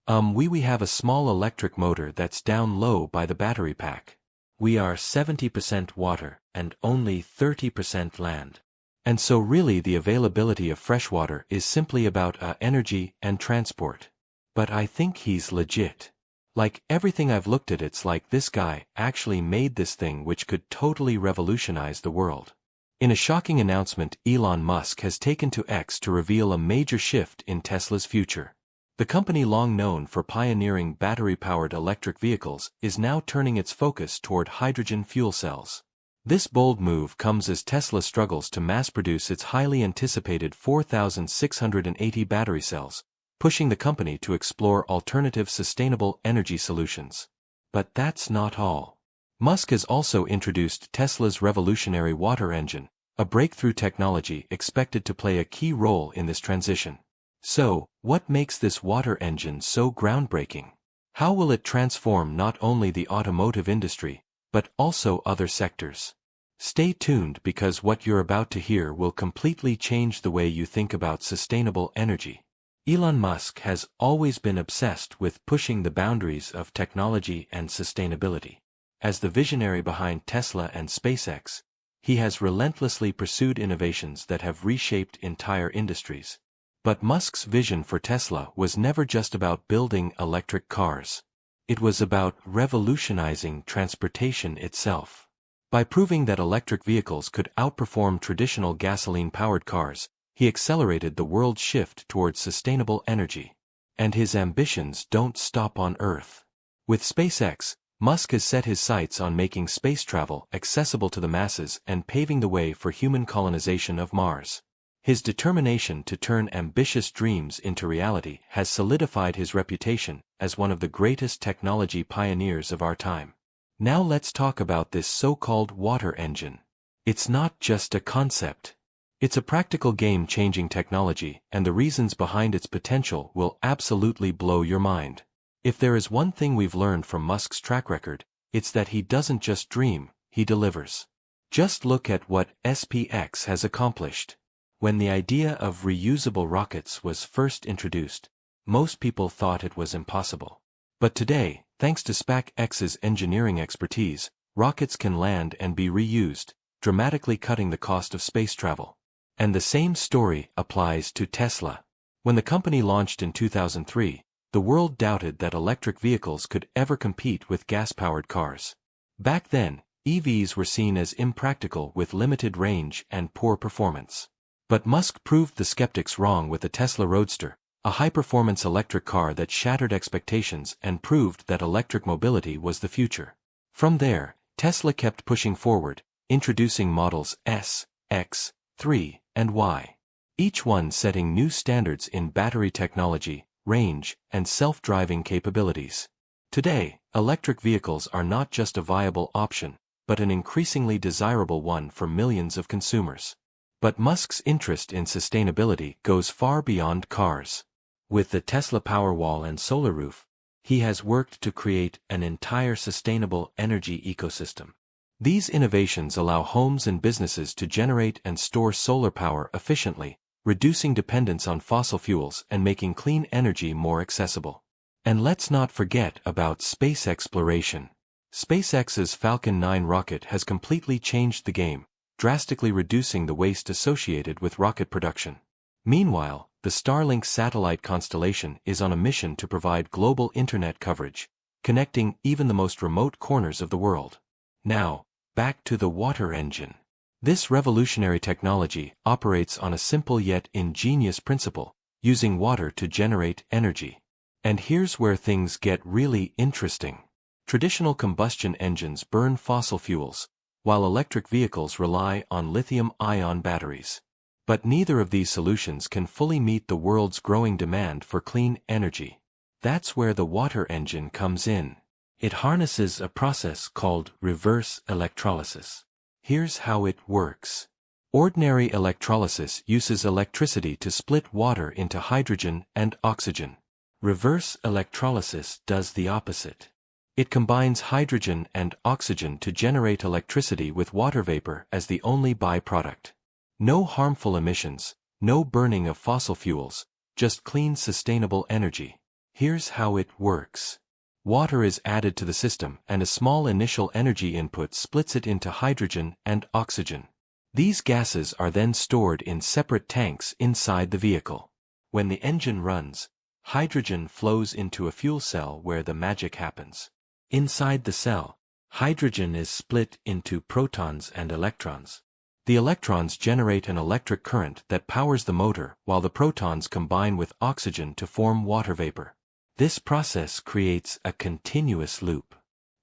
We have a small electric motor that's down low by the battery pack. We are 70% water and only 30% land. And so really the availability of fresh water is simply about energy and transport. But I think he's legit. Like everything I've looked at, it's like this guy actually made this thing which could totally revolutionize the world. In a shocking announcement, Elon Musk has taken to X to reveal a major shift in Tesla's future. The company long known for pioneering battery-powered electric vehicles is now turning its focus toward hydrogen fuel cells. This bold move comes as Tesla struggles to mass-produce its highly anticipated 4,680 battery cells, pushing the company to explore alternative sustainable energy solutions. But that's not all. Musk has also introduced Tesla's revolutionary water engine, a breakthrough technology expected to play a key role in this transition. So, what makes this water engine so groundbreaking? How will it transform not only the automotive industry, but also other sectors? Stay tuned because what you're about to hear will completely change the way you think about sustainable energy. Elon Musk has always been obsessed with pushing the boundaries of technology and sustainability. As the visionary behind Tesla and SpaceX, he has relentlessly pursued innovations that have reshaped entire industries. But Musk's vision for Tesla was never just about building electric cars. It was about revolutionizing transportation itself. By proving that electric vehicles could outperform traditional gasoline-powered cars, he accelerated the world's shift towards sustainable energy. And his ambitions don't stop on Earth. With SpaceX, Musk has set his sights on making space travel accessible to the masses and paving the way for human colonization of Mars. His determination to turn ambitious dreams into reality has solidified his reputation as one of the greatest technology pioneers of our time. Now let's talk about this so-called water engine. It's not just a concept. It's a practical game-changing technology, and the reasons behind its potential will absolutely blow your mind. If there is one thing we've learned from Musk's track record, it's that he doesn't just dream, he delivers. Just look at what SpaceX has accomplished. When the idea of reusable rockets was first introduced, most people thought it was impossible. But today, thanks to SpaceX's engineering expertise, rockets can land and be reused, dramatically cutting the cost of space travel. And the same story applies to Tesla. When the company launched in 2003, the world doubted that electric vehicles could ever compete with gas-powered cars. Back then, EVs were seen as impractical with limited range and poor performance. But Musk proved the skeptics wrong with the Tesla Roadster, a high-performance electric car that shattered expectations and proved that electric mobility was the future. From there, Tesla kept pushing forward, introducing models S, X, 3, and Y. Each one setting new standards in battery technology, range, and self-driving capabilities. Today, electric vehicles are not just a viable option, but an increasingly desirable one for millions of consumers. But Musk's interest in sustainability goes far beyond cars. With the Tesla Powerwall and Solar Roof, he has worked to create an entire sustainable energy ecosystem. These innovations allow homes and businesses to generate and store solar power efficiently, reducing dependence on fossil fuels and making clean energy more accessible. And let's not forget about space exploration. SpaceX's Falcon 9 rocket has completely changed the game, drastically reducing the waste associated with rocket production. Meanwhile, the Starlink satellite constellation is on a mission to provide global internet coverage, connecting even the most remote corners of the world. Now, back to the water engine. This revolutionary technology operates on a simple yet ingenious principle, using water to generate energy. And here's where things get really interesting. Traditional combustion engines burn fossil fuels, while electric vehicles rely on lithium-ion batteries. But neither of these solutions can fully meet the world's growing demand for clean energy. That's where the water engine comes in. It harnesses a process called reverse electrolysis. Here's how it works. Ordinary electrolysis uses electricity to split water into hydrogen and oxygen. Reverse electrolysis does the opposite. It combines hydrogen and oxygen to generate electricity with water vapor as the only byproduct. No harmful emissions, no burning of fossil fuels, just clean sustainable energy. Here's how it works. Water is added to the system and a small initial energy input splits it into hydrogen and oxygen. These gases are then stored in separate tanks inside the vehicle. When the engine runs, hydrogen flows into a fuel cell where the magic happens. Inside the cell, hydrogen is split into protons and electrons. The electrons generate an electric current that powers the motor while the protons combine with oxygen to form water vapor. This process creates a continuous loop.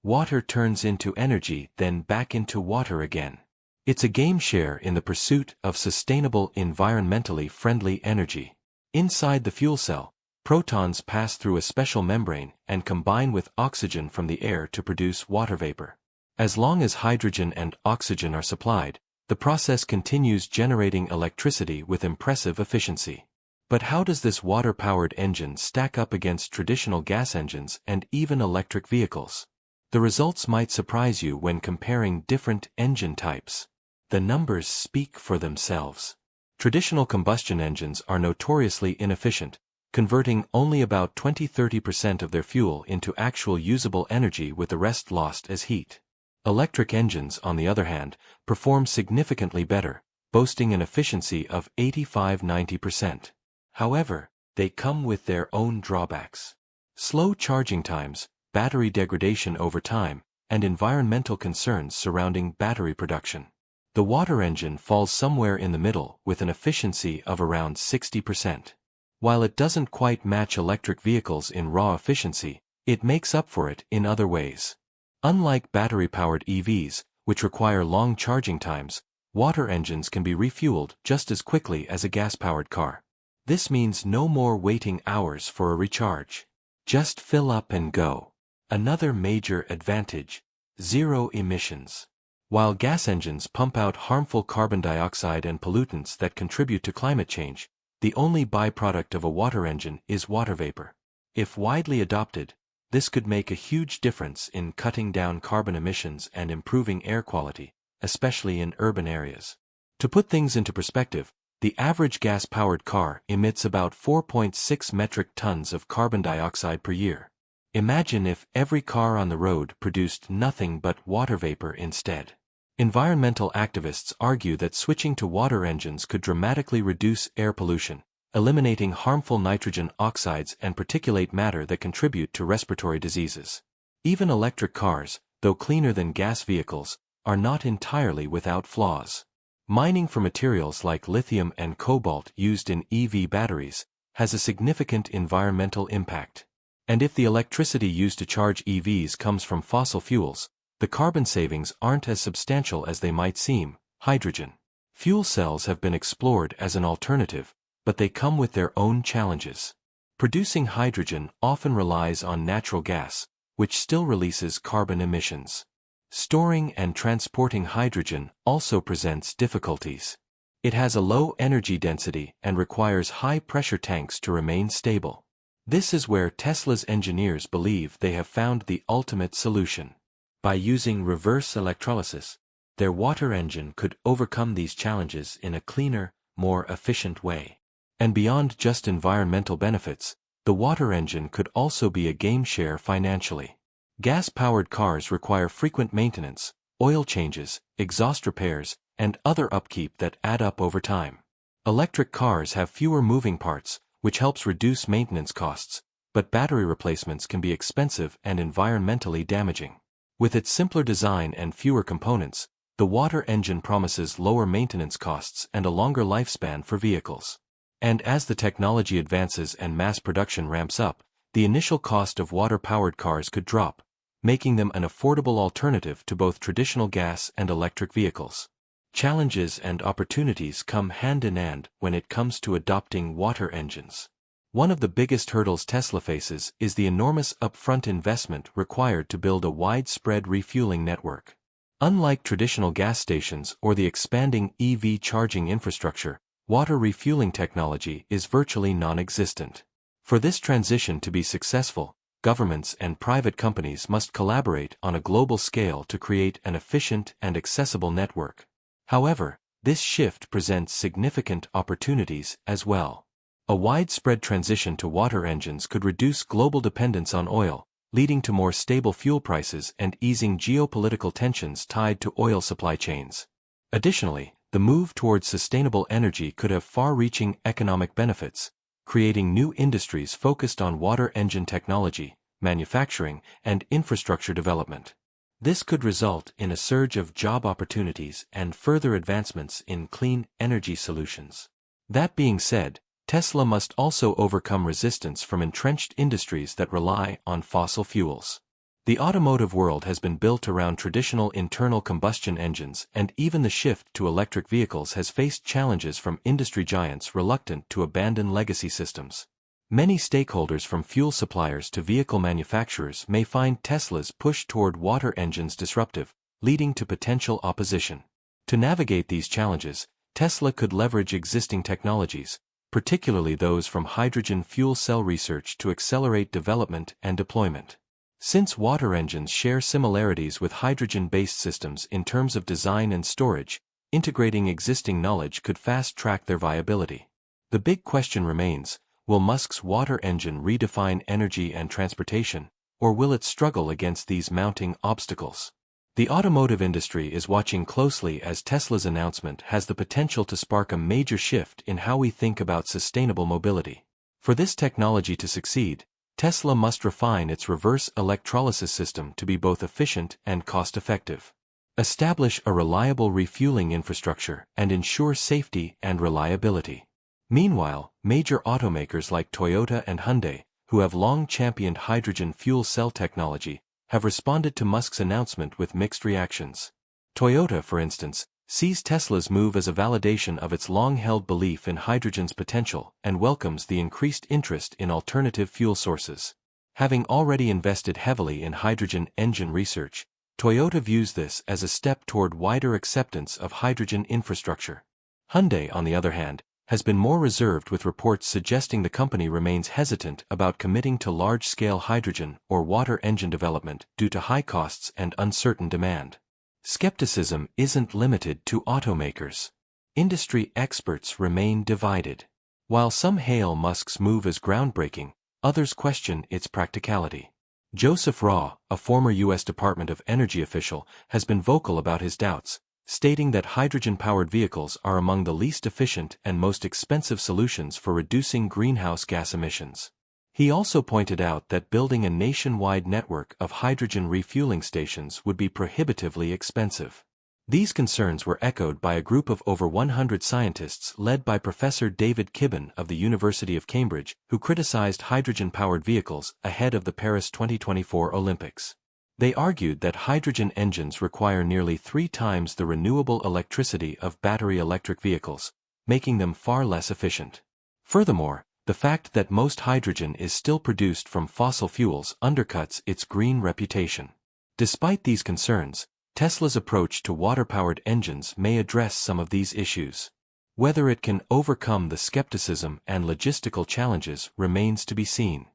Water turns into energy, then back into water again. It's a game share in the pursuit of sustainable, environmentally friendly energy. Inside the fuel cell, protons pass through a special membrane and combine with oxygen from the air to produce water vapor. As long as hydrogen and oxygen are supplied, the process continues generating electricity with impressive efficiency. But how does this water-powered engine stack up against traditional gas engines and even electric vehicles? The results might surprise you when comparing different engine types. The numbers speak for themselves. Traditional combustion engines are notoriously inefficient, converting only about 20–30% of their fuel into actual usable energy with the rest lost as heat. Electric engines, on the other hand, perform significantly better, boasting an efficiency of 85–90%. However, they come with their own drawbacks. Slow charging times, battery degradation over time, and environmental concerns surrounding battery production. The water engine falls somewhere in the middle with an efficiency of around 60%. While it doesn't quite match electric vehicles in raw efficiency, it makes up for it in other ways. Unlike battery-powered EVs, which require long charging times, water engines can be refueled just as quickly as a gas-powered car. This means no more waiting hours for a recharge. Just fill up and go. Another major advantage: zero emissions. While gas engines pump out harmful carbon dioxide and pollutants that contribute to climate change, the only byproduct of a water engine is water vapor. If widely adopted, this could make a huge difference in cutting down carbon emissions and improving air quality, especially in urban areas. To put things into perspective, the average gas-powered car emits about 4.6 metric tons of carbon dioxide per year. Imagine if every car on the road produced nothing but water vapor instead. Environmental activists argue that switching to water engines could dramatically reduce air pollution, eliminating harmful nitrogen oxides and particulate matter that contribute to respiratory diseases. Even electric cars, though cleaner than gas vehicles, are not entirely without flaws. Mining for materials like lithium and cobalt used in EV batteries has a significant environmental impact. And if the electricity used to charge EVs comes from fossil fuels, the carbon savings aren't as substantial as they might seem. Hydrogen. Fuel cells have been explored as an alternative, but they come with their own challenges. Producing hydrogen often relies on natural gas, which still releases carbon emissions. Storing and transporting hydrogen also presents difficulties. It has a low energy density and requires high-pressure tanks to remain stable. This is where Tesla's engineers believe they have found the ultimate solution. By using reverse electrolysis, their water engine could overcome these challenges in a cleaner, more efficient way. And beyond just environmental benefits, the water engine could also be a game-changer financially. Gas-powered cars require frequent maintenance, oil changes, exhaust repairs, and other upkeep that add up over time. Electric cars have fewer moving parts, which helps reduce maintenance costs, but battery replacements can be expensive and environmentally damaging. With its simpler design and fewer components, the water engine promises lower maintenance costs and a longer lifespan for vehicles. And as the technology advances and mass production ramps up, the initial cost of water-powered cars could drop, making them an affordable alternative to both traditional gas and electric vehicles. Challenges and opportunities come hand in hand when it comes to adopting water engines. One of the biggest hurdles Tesla faces is the enormous upfront investment required to build a widespread refueling network. Unlike traditional gas stations or the expanding EV charging infrastructure, water refueling technology is virtually non-existent. For this transition to be successful, governments and private companies must collaborate on a global scale to create an efficient and accessible network. However, this shift presents significant opportunities as well. A widespread transition to water engines could reduce global dependence on oil, leading to more stable fuel prices and easing geopolitical tensions tied to oil supply chains. Additionally, the move towards sustainable energy could have far-reaching economic benefits, creating new industries focused on water engine technology, manufacturing, and infrastructure development. This could result in a surge of job opportunities and further advancements in clean energy solutions. That being said, Tesla must also overcome resistance from entrenched industries that rely on fossil fuels. The automotive world has been built around traditional internal combustion engines, and even the shift to electric vehicles has faced challenges from industry giants reluctant to abandon legacy systems. Many stakeholders from fuel suppliers to vehicle manufacturers may find Tesla's push toward water engines disruptive, leading to potential opposition. To navigate these challenges, Tesla could leverage existing technologies, particularly those from hydrogen fuel cell research, to accelerate development and deployment. Since water engines share similarities with hydrogen-based systems in terms of design and storage, integrating existing knowledge could fast-track their viability. The big question remains: will Musk's water engine redefine energy and transportation, or will it struggle against these mounting obstacles? The automotive industry is watching closely, as Tesla's announcement has the potential to spark a major shift in how we think about sustainable mobility. For this technology to succeed, Tesla must refine its reverse electrolysis system to be both efficient and cost-effective, establish a reliable refueling infrastructure, and ensure safety and reliability. Meanwhile, major automakers like Toyota and Hyundai, who have long championed hydrogen fuel cell technology, have responded to Musk's announcement with mixed reactions. Toyota, for instance, sees Tesla's move as a validation of its long-held belief in hydrogen's potential and welcomes the increased interest in alternative fuel sources. Having already invested heavily in hydrogen engine research, Toyota views this as a step toward wider acceptance of hydrogen infrastructure. Hyundai, on the other hand, has been more reserved, with reports suggesting the company remains hesitant about committing to large-scale hydrogen or water engine development due to high costs and uncertain demand. Skepticism isn't limited to automakers. Industry experts remain divided. While some hail Musk's move as groundbreaking, others question its practicality. Joseph Raw, a former U.S. Department of Energy official, has been vocal about his doubts, stating that hydrogen-powered vehicles are among the least efficient and most expensive solutions for reducing greenhouse gas emissions. He also pointed out that building a nationwide network of hydrogen refueling stations would be prohibitively expensive. These concerns were echoed by a group of over 100 scientists led by Professor David Kibben of the University of Cambridge, who criticized hydrogen-powered vehicles ahead of the Paris 2024 Olympics. They argued that hydrogen engines require nearly 3 times the renewable electricity of battery electric vehicles, making them far less efficient. Furthermore, the fact that most hydrogen is still produced from fossil fuels undercuts its green reputation. Despite these concerns, Tesla's approach to water-powered engines may address some of these issues. Whether it can overcome the skepticism and logistical challenges remains to be seen.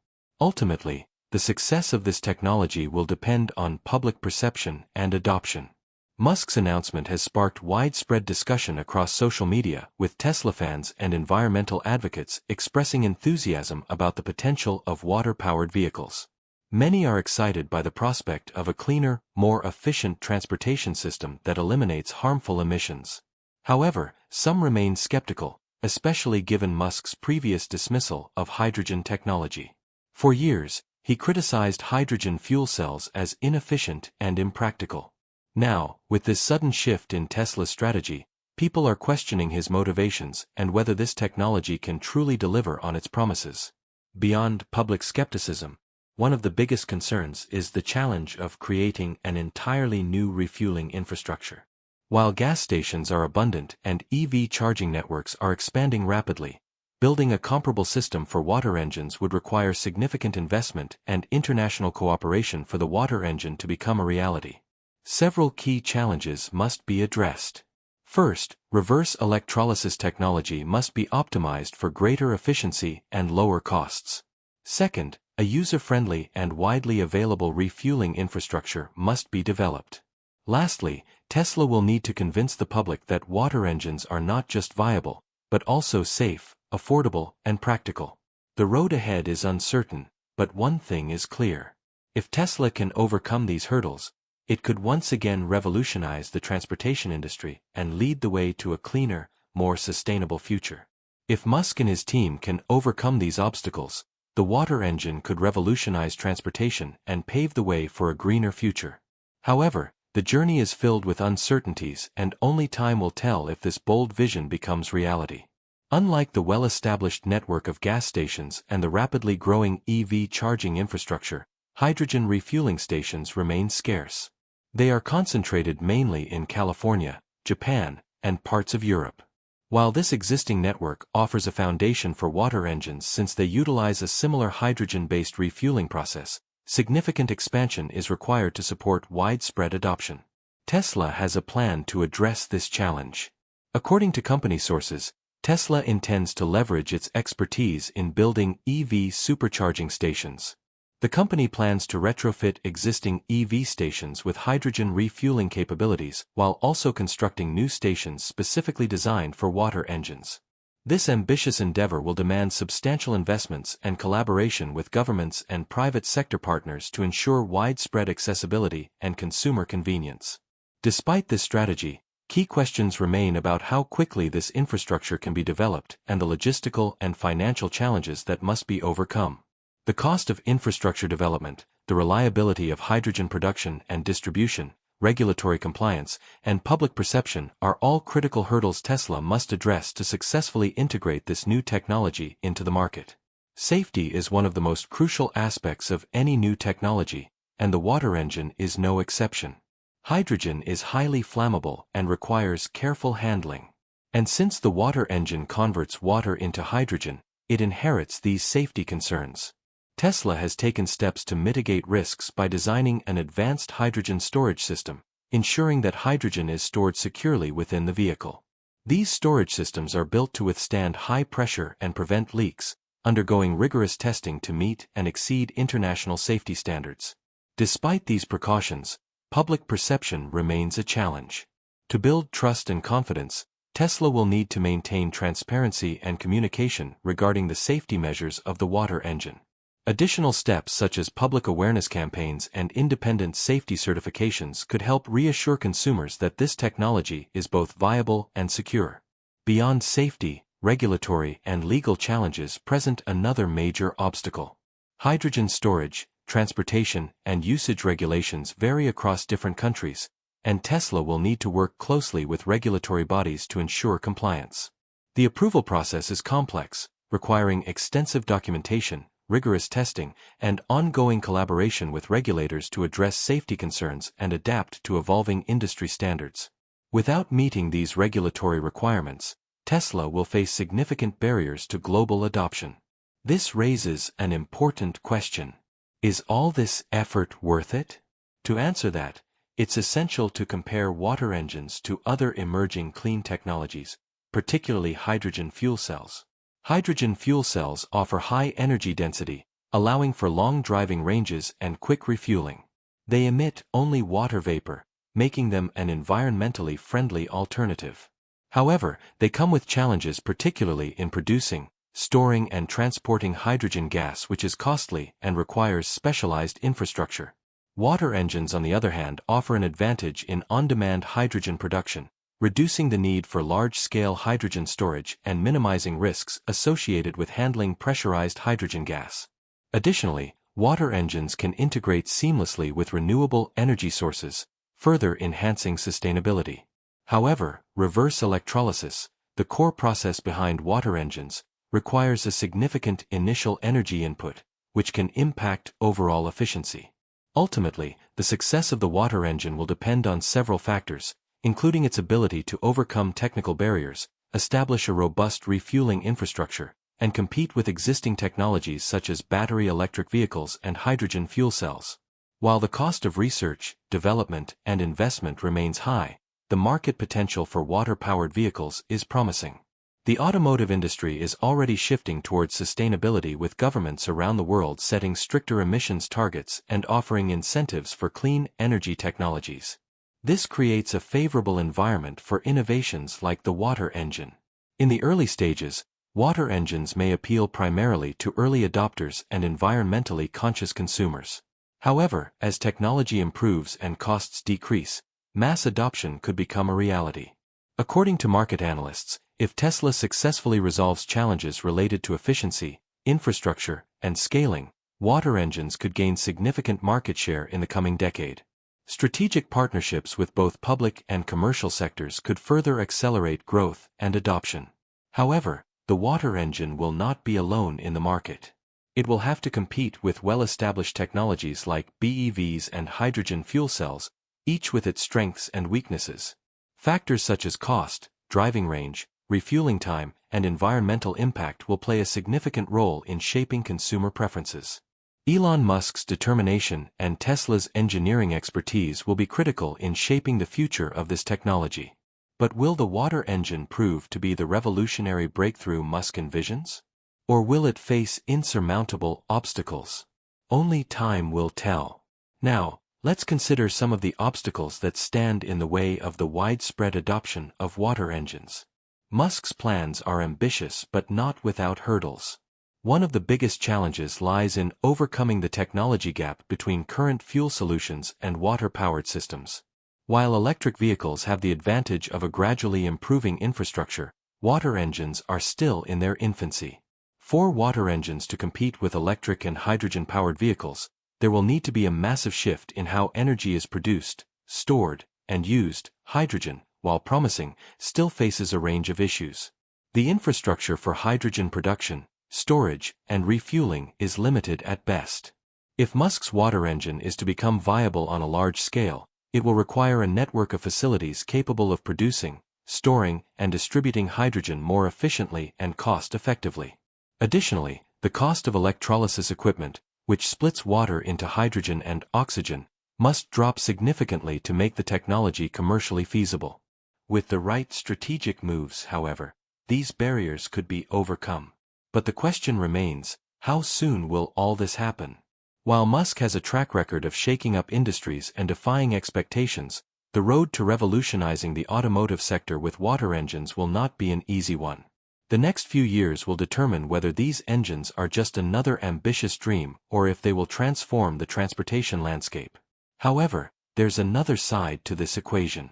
Ultimately, the success of this technology will depend on public perception and adoption. Musk's announcement has sparked widespread discussion across social media, with Tesla fans and environmental advocates expressing enthusiasm about the potential of water-powered vehicles. Many are excited by the prospect of a cleaner, more efficient transportation system that eliminates harmful emissions. However, some remain skeptical, especially given Musk's previous dismissal of hydrogen technology. For years, he criticized hydrogen fuel cells as inefficient and impractical. Now, with this sudden shift in Tesla's strategy, people are questioning his motivations and whether this technology can truly deliver on its promises. Beyond public skepticism, one of the biggest concerns is the challenge of creating an entirely new refueling infrastructure. While gas stations are abundant and EV charging networks are expanding rapidly, building a comparable system for water engines would require significant investment and international cooperation for the water engine to become a reality. Several key challenges must be addressed. First, reverse electrolysis technology must be optimized for greater efficiency and lower costs. Second, a user-friendly and widely available refueling infrastructure must be developed. Lastly, Tesla will need to convince the public that water engines are not just viable, but also safe, affordable, and practical. The road ahead is uncertain, but one thing is clear. If Tesla can overcome these hurdles, it could once again revolutionize the transportation industry and lead the way to a cleaner, more sustainable future. If Musk and his team can overcome these obstacles, the water engine could revolutionize transportation and pave the way for a greener future. However, the journey is filled with uncertainties, and only time will tell if this bold vision becomes reality. Unlike the well-established network of gas stations and the rapidly growing EV charging infrastructure, hydrogen refueling stations remain scarce. They are concentrated mainly in California, Japan, and parts of Europe. While this existing network offers a foundation for water engines since they utilize a similar hydrogen-based refueling process, significant expansion is required to support widespread adoption. Tesla has a plan to address this challenge. According to company sources, Tesla intends to leverage its expertise in building EV supercharging stations. The company plans to retrofit existing EV stations with hydrogen refueling capabilities while also constructing new stations specifically designed for water engines. This ambitious endeavor will demand substantial investments and collaboration with governments and private sector partners to ensure widespread accessibility and consumer convenience. Despite this strategy, key questions remain about how quickly this infrastructure can be developed and the logistical and financial challenges that must be overcome. The cost of infrastructure development, the reliability of hydrogen production and distribution, regulatory compliance, and public perception are all critical hurdles Tesla must address to successfully integrate this new technology into the market. Safety is one of the most crucial aspects of any new technology, and the water engine is no exception. Hydrogen is highly flammable and requires careful handling. And since the water engine converts water into hydrogen, it inherits these safety concerns. Tesla has taken steps to mitigate risks by designing an advanced hydrogen storage system, ensuring that hydrogen is stored securely within the vehicle. These storage systems are built to withstand high pressure and prevent leaks, undergoing rigorous testing to meet and exceed international safety standards. Despite these precautions, public perception remains a challenge. To build trust and confidence, Tesla will need to maintain transparency and communication regarding the safety measures of the water engine. Additional steps such as public awareness campaigns and independent safety certifications could help reassure consumers that this technology is both viable and secure. Beyond safety, regulatory and legal challenges present another major obstacle. Hydrogen storage, transportation, and usage regulations vary across different countries, and Tesla will need to work closely with regulatory bodies to ensure compliance. The approval process is complex, requiring extensive documentation, rigorous testing, and ongoing collaboration with regulators to address safety concerns and adapt to evolving industry standards. Without meeting these regulatory requirements, Tesla will face significant barriers to global adoption. This raises an important question. Is all this effort worth it? To answer that, it's essential to compare water engines to other emerging clean technologies, particularly hydrogen fuel cells. Hydrogen fuel cells offer high energy density, allowing for long driving ranges and quick refueling. They emit only water vapor, making them an environmentally friendly alternative. However, they come with challenges particularly in producing, storing and transporting hydrogen gas, which is costly and requires specialized infrastructure. Water engines, on the other hand, offer an advantage in on-demand hydrogen production, reducing the need for large-scale hydrogen storage and minimizing risks associated with handling pressurized hydrogen gas. Additionally, water engines can integrate seamlessly with renewable energy sources, further enhancing sustainability. However, reverse electrolysis, the core process behind water engines, requires a significant initial energy input, which can impact overall efficiency. Ultimately, the success of the water engine will depend on several factors, including its ability to overcome technical barriers, establish a robust refueling infrastructure, and compete with existing technologies such as battery electric vehicles and hydrogen fuel cells. While the cost of research, development, and investment remains high, the market potential for water-powered vehicles is promising. The automotive industry is already shifting towards sustainability, with governments around the world setting stricter emissions targets and offering incentives for clean energy technologies. This creates a favorable environment for innovations like the water engine. In the early stages, Water engines may appeal primarily to early adopters and environmentally conscious consumers. However, as technology improves and costs decrease, mass adoption could become a reality. According to market analysts, if Tesla successfully resolves challenges related to efficiency, infrastructure, and scaling, water engines could gain significant market share in the coming decade. Strategic partnerships with both public and commercial sectors could further accelerate growth and adoption. However, the water engine will not be alone in the market. It will have to compete with well-established technologies like BEVs and hydrogen fuel cells, each with its strengths and weaknesses. Factors such as cost, driving range, refueling time, and environmental impact will play a significant role in shaping consumer preferences. Elon Musk's determination and Tesla's engineering expertise will be critical in shaping the future of this technology. But will the water engine prove to be the revolutionary breakthrough Musk envisions? Or will it face insurmountable obstacles? Only time will tell. Now, let's consider some of the obstacles that stand in the way of the widespread adoption of water engines. Musk's plans are ambitious but not without hurdles. One of the biggest challenges lies in overcoming the technology gap between current fuel solutions and water-powered systems. While electric vehicles have the advantage of a gradually improving infrastructure, water engines are still in their infancy. For water engines to compete with electric and hydrogen-powered vehicles, there will need to be a massive shift in how energy is produced, stored, and used. Hydrogen, while promising, still faces a range of issues. The infrastructure for hydrogen production, storage, and refueling is limited at best. If Musk's water engine is to become viable on a large scale, it will require a network of facilities capable of producing, storing, and distributing hydrogen more efficiently and cost-effectively. Additionally, the cost of electrolysis equipment, which splits water into hydrogen and oxygen, must drop significantly to make the technology commercially feasible. With the right strategic moves, however, these barriers could be overcome. But the question remains, how soon will all this happen? While Musk has a track record of shaking up industries and defying expectations, the road to revolutionizing the automotive sector with water engines will not be an easy one. The next few years will determine whether these engines are just another ambitious dream or if they will transform the transportation landscape. However, there's another side to this equation.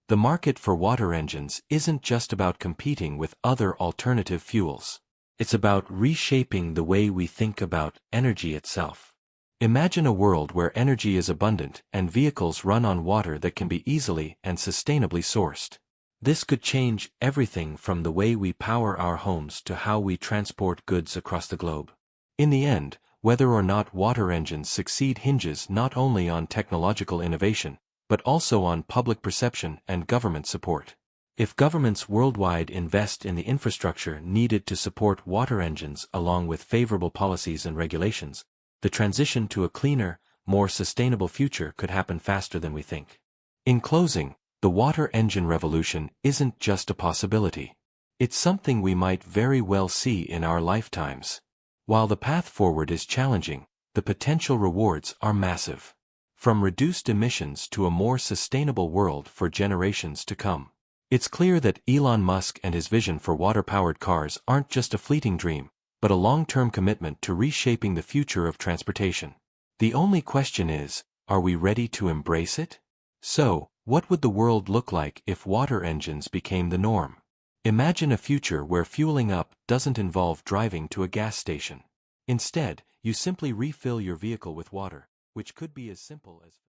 The market for water engines isn't just about competing with other alternative fuels. It's about reshaping the way we think about energy itself. Imagine a world where energy is abundant and vehicles run on water that can be easily and sustainably sourced. This could change everything from the way we power our homes to how we transport goods across the globe. In the end, whether or not water engines succeed hinges not only on technological innovation, but also on public perception and government support. If governments worldwide invest in the infrastructure needed to support water engines along with favorable policies and regulations, the transition to a cleaner, more sustainable future could happen faster than we think. In closing, the water engine revolution isn't just a possibility. It's something we might very well see in our lifetimes. While the path forward is challenging, the potential rewards are massive. From reduced emissions to a more sustainable world for generations to come. It's clear that Elon Musk and his vision for water-powered cars aren't just a fleeting dream, but a long-term commitment to reshaping the future of transportation. The only question is, are we ready to embrace it? So, what would the world look like if water engines became the norm? Imagine a future where fueling up doesn't involve driving to a gas station. Instead, you simply refill your vehicle with water, which could be as simple as